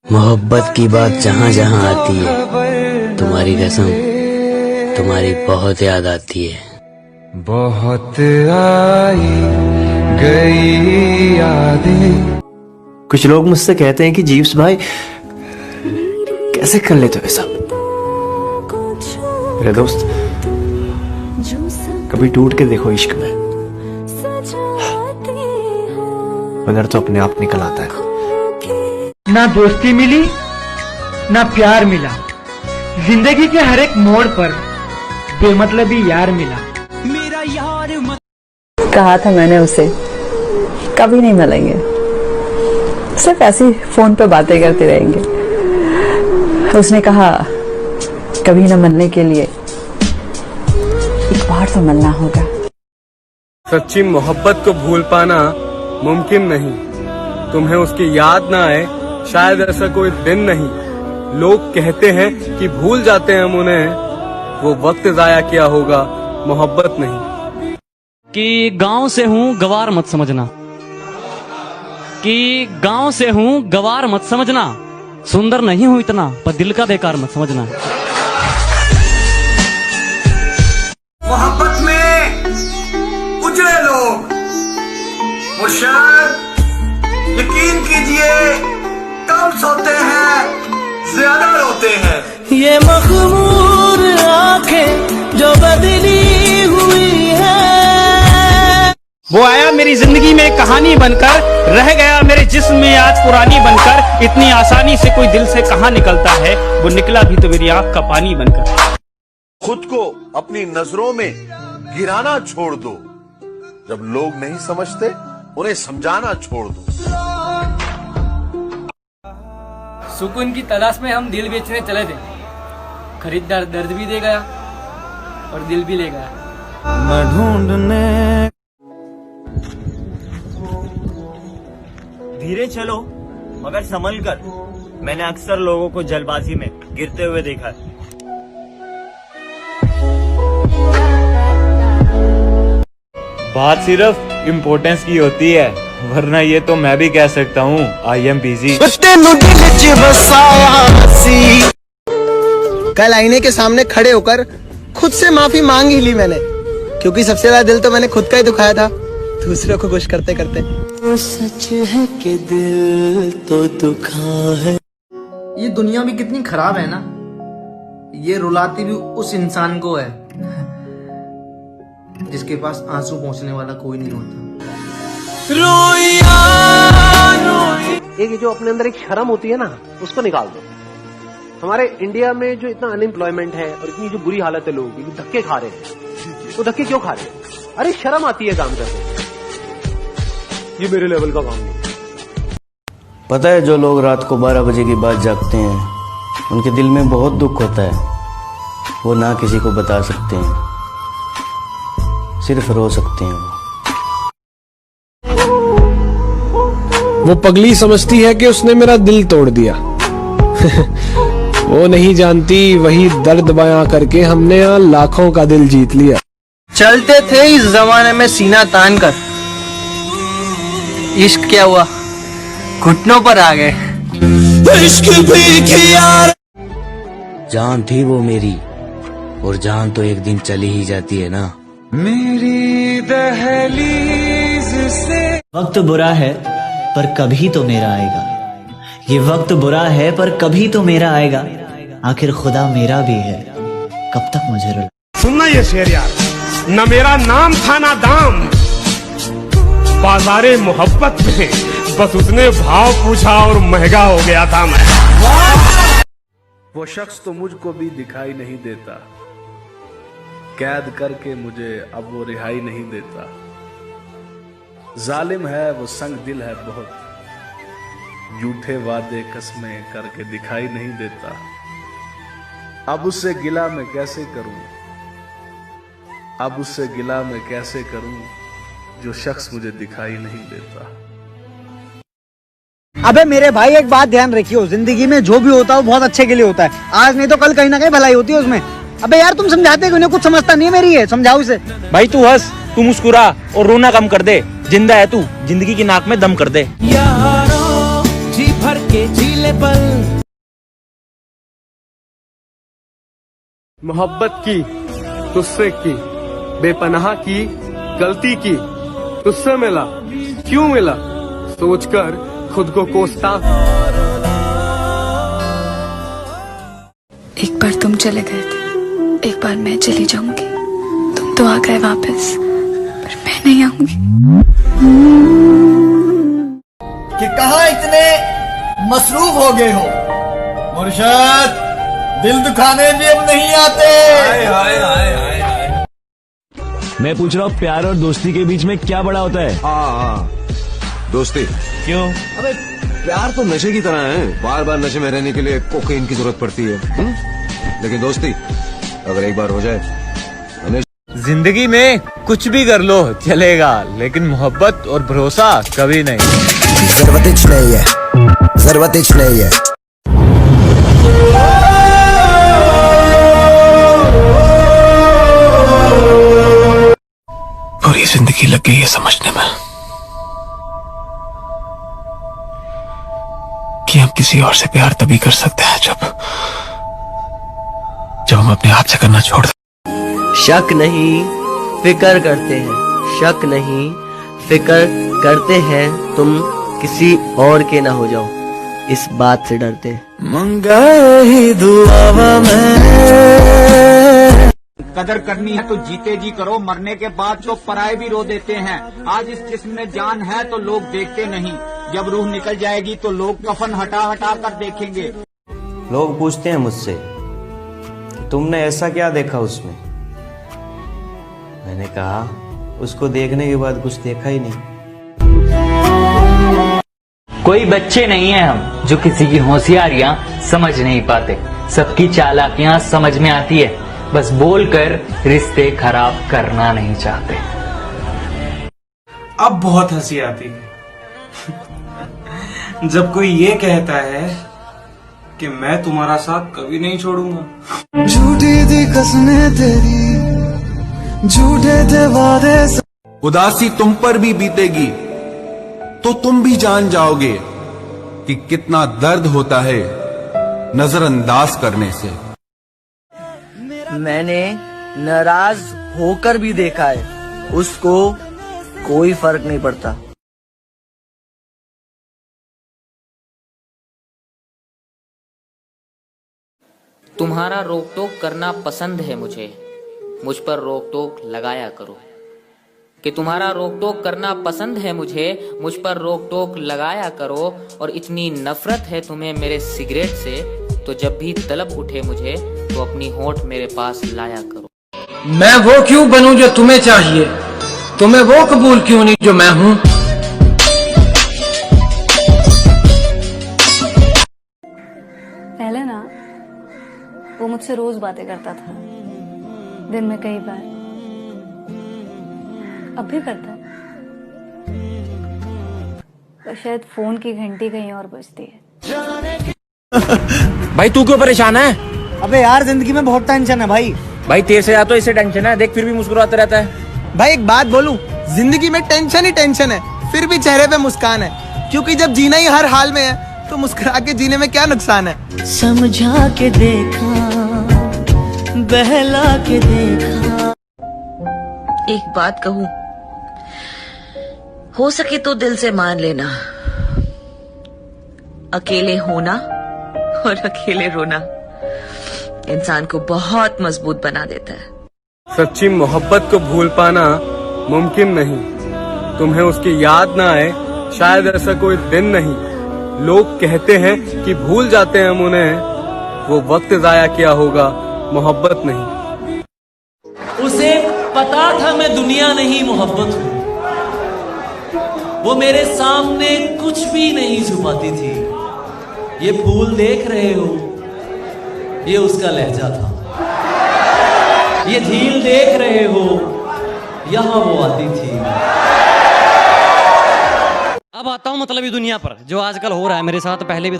मोहब्बत की बात जहाँ जहाँ आती है, तुम्हारी कसम, तुम्हारी बहुत याद आती है। बहुत आई गई यादें। कुछ लोग मुझसे कहते हैं कि जीव्स भाई कैसे कर लेते हो ये सब। मेरे दोस्त, कभी टूट के देखो इश्क में, हुनर तो अपने आप निकल आता है। ना दोस्ती मिली ना प्यार मिला, जिंदगी के हर एक मोड़ पर बेमतलबी यार मिला। मेरा यार कहा था मैंने उसे कभी नहीं मिलेंगे, सिर्फ ऐसी फोन पे बातें करते रहेंगे। उसने कहा कभी न मिलने के लिए एक बार तो मिलना होगा। सच्ची मोहब्बत को भूल पाना मुमकिन नहीं, तुम्हें उसकी याद ना आए शायद ऐसा कोई दिन नहीं। लोग कहते हैं कि भूल जाते हैं हम उन्हें, वो वक्त जाया किया होगा, मोहब्बत नहीं। कि गांव से हूँ गवार मत समझना, कि गांव से हूँ गवार मत समझना, सुंदर नहीं हूँ इतना पर दिल का बेकार मत समझना। मोहब्बत में उजड़े लोग, मुर्शिद यकीन कीजिए कम सोते हैं ज्यादा रोते हैं। ये मखमूर आंखें जो बदली हुई है। वो आया मेरी जिंदगी में कहानी बनकर, रह गया मेरे जिस्म में आज पुरानी बनकर। इतनी आसानी से कोई दिल से कहाँ निकलता है, वो निकला भी तो मेरी आंख का पानी बनकर। खुद को अपनी नजरों में गिराना छोड़ दो, जब लोग नहीं समझते उन्हें समझाना छोड़ दो। सुकून की तलाश में हम दिल बेचने चले थे, खरीदार दर्द भी दे गया और दिल भी ले गया। मैं ढूंढने धीरे चलो मगर संभल कर। मैंने अक्सर लोगों को जल्दबाजी में गिरते हुए देखा है। बात सिर्फ इम्पोर्टेंस की होती है, वरना ये तो मैं भी कह सकता हूँ आई एम बिजी। कल आईने के सामने खड़े होकर खुद से माफी मांग ही ली मैंने, क्योंकि सबसे ज्यादा दिल तो मैंने खुद का ही दुखाया था दूसरों को खुश करते करते। वो सच है कि दिल तो दुखा है। ये दुनिया भी कितनी खराब है ना, ये रुलाती भी उस इंसान को है जिसके पास आंसू पहुंचने वाला कोई नहीं होता। एक जो अपने अंदर एक शर्म होती है ना, उसको निकाल दो। हमारे इंडिया में जो इतना अनएम्प्लॉयमेंट है और इतनी जो बुरी हालत है लोगों की, धक्के खा रहे हैं। वो धक्के क्यों खा रहे हैं? अरे शर्म आती है काम करने, ये मेरे लेवल का काम नहीं। पता है जो लोग रात को 12 बजे के बाद जागते हैं, उनके दिल में बहुत दुख होता है। वो ना किसी को बता सकते हैं, सिर्फ रो सकते हैं। वो पगली समझती है कि उसने मेरा दिल तोड़ दिया। वो नहीं जानती वही दर्द बयां करके हमने यहाँ लाखों का दिल जीत लिया। चलते थे इस जमाने में सीना तान कर, इश्क क्या हुआ घुटनों पर आ गए। जान थी वो मेरी, और जान तो एक दिन चली ही जाती है ना। मेरी दहलीज से वक्त बुरा है पर कभी तो मेरा आएगा। ये वक्त बुरा है पर कभी तो मेरा आएगा। आखिर खुदा मेरा भी है, कब तक मुझे रुला। सुनना ये शेर यार, न मेरा नाम था ना दाम, बाजारे मोहब्बत में बस उसने भाव पूछा और महंगा हो गया था मैं। वो शख्स तो मुझको भी दिखाई नहीं देता, कैद करके मुझे अब वो रिहाई नहीं देता। जालिम है वो संग दिल है बहुत, झूठे वादे कसमें करके दिखाई नहीं देता। अब उससे गिला मैं कैसे करूं, अब उससे गिला मैं कैसे करूं, जो शख्स मुझे दिखाई नहीं देता। अबे मेरे भाई एक बात ध्यान रखियो, जिंदगी में जो भी होता है वो बहुत अच्छे के लिए होता है। आज नहीं तो कल कहीं ना कहीं भलाई होती है उसमें। अबे यार तुम समझाते क्यों नहीं, कुछ समझता नहीं है मेरी है, समझाओ इसे। भाई तू हंस, तू मुस्कुरा और रोना कम कर दे। जिंदा है तू, जिंदगी की नाक में दम कर दे। यारों जी भर के के जी ले पल। मोहब्बत की तुझसे की, बेपनाह की गलती की, तुझसे मिला क्यों मिला, सोचकर खुद को कोसता। एक बार तुम चले गए थे, एक बार मैं चली जाऊंगी। तुम तो आ गए वापस, पर मैं नहीं आऊंगी। कि कहाँ इतने मसरूफ हो गए हो मुर्शद, दिल दुखाने भी अब नहीं आते। हाय हाय हाय हाय हाय। मैं पूछ रहा हूँ, प्यार और दोस्ती के बीच में क्या बड़ा होता है? हाँ, दोस्ती। क्यों? अबे प्यार तो नशे की तरह है, बार बार नशे में रहने के लिए कोकीन की जरूरत पड़ती है। लेकिन दोस्ती अगर एक बार हो जाए, हमेशा। जिंदगी में कुछ भी कर लो चलेगा, लेकिन मोहब्बत और भरोसा कभी नहीं। जरूरत नहीं है, जरूरत नहीं है। पूरी जिंदगी लग गई है समझने में कि हम किसी और से प्यार तभी कर सकते हैं जब हम अपने आप से करना छोड़ दें। शक नहीं फिक्र करते हैं, शक नहीं फिक्र करते हैं, तुम किसी और के ना हो जाओ, इस बात से डरते हैं। मंगा ही दुआवा में। कदर करनी है तो जीते जी करो, मरने के बाद तो पराए भी रो देते हैं। आज इस जिस्म में जान है तो लोग देखते नहीं, जब रूह निकल जाएगी तो लोग कफन हटा हटा कर देखेंगे। लोग पूछते हैं मुझसे, तुमने ऐसा क्या देखा उसमें? मैंने कहा, उसको देखने के बाद कुछ देखा ही नहीं। कोई बच्चे नहीं है हम जो किसी की होशियारियां समझ नहीं पाते। सबकी चालाकियां समझ में आती है, बस बोलकर रिश्ते खराब करना नहीं चाहते। अब बहुत हंसी आती है जब कोई ये कहता है कि मैं तुम्हारा साथ कभी नहीं छोड़ूंगा। झूठी थी कसमें तेरी, झूठे थे वादे। उदासी तुम पर भी बीतेगी तो तुम भी जान जाओगे कि कितना दर्द होता है नजरअंदाज करने से। मैंने नाराज होकर भी देखा है, उसको कोई फर्क नहीं पड़ता। तुम्हारा रोक टोक करना पसंद है मुझे, मुझ पर रोक टोक लगाया करो। कि तुम्हारा रोक टोक करना पसंद है मुझे, मुझ पर रोक टोक लगाया करो। और इतनी नफरत है तुम्हें मेरे सिगरेट से, तो जब भी तलब उठे मुझे तो अपनी होंठ मेरे पास लाया करो। मैं वो क्यों बनूं जो तुम्हें चाहिए, तुम्हें वो कबूल क्यों नहीं जो मैं हूं। पहले ना वो मुझसे रोज बातें करता था, दिन में कई बार। अब भी करता है, पर शायद फोन की घंटी कहीं और बजती है। भाई तू क्यों परेशान है? अबे यार जिंदगी में बहुत टेंशन है भाई। भाई तेरे से ज्यादा तो इससे टेंशन है, देख फिर भी मुस्कुराता रहता है। भाई एक बात बोलूं, जिंदगी में टेंशन ही टेंशन है, फिर भी चेहरे पे मुस्कान है। क्योंकि जब जीना ही हर हाल में है तो मुस्कुरा के जीने में क्या नुकसान है। समझा के देखा, बहला के देखा। एक बात कहूं, हो सके तो दिल से मान लेना, अकेले होना और अकेले रोना इंसान को बहुत मजबूत बना देता है। सच्ची मोहब्बत को भूल पाना मुमकिन नहीं, तुम्हें उसकी याद ना आए शायद ऐसा कोई दिन नहीं। लोग कहते हैं कि भूल जाते हैं हम उन्हें, वो वक्त जाया किया होगा, मोहब्बत नहीं। उसे पता था मैं दुनिया नहीं मोहब्बत हूँ, वो मेरे सामने कुछ भी नहीं छुपाती थी। ये फूल देख रहे हो, ये उसका लहजा था। ये झील देख रहे हो, यहाँ वो आती थी। अब आता हूँ मतलबी दुनिया पर, जो आजकल हो रहा है मेरे साथ, पहले भी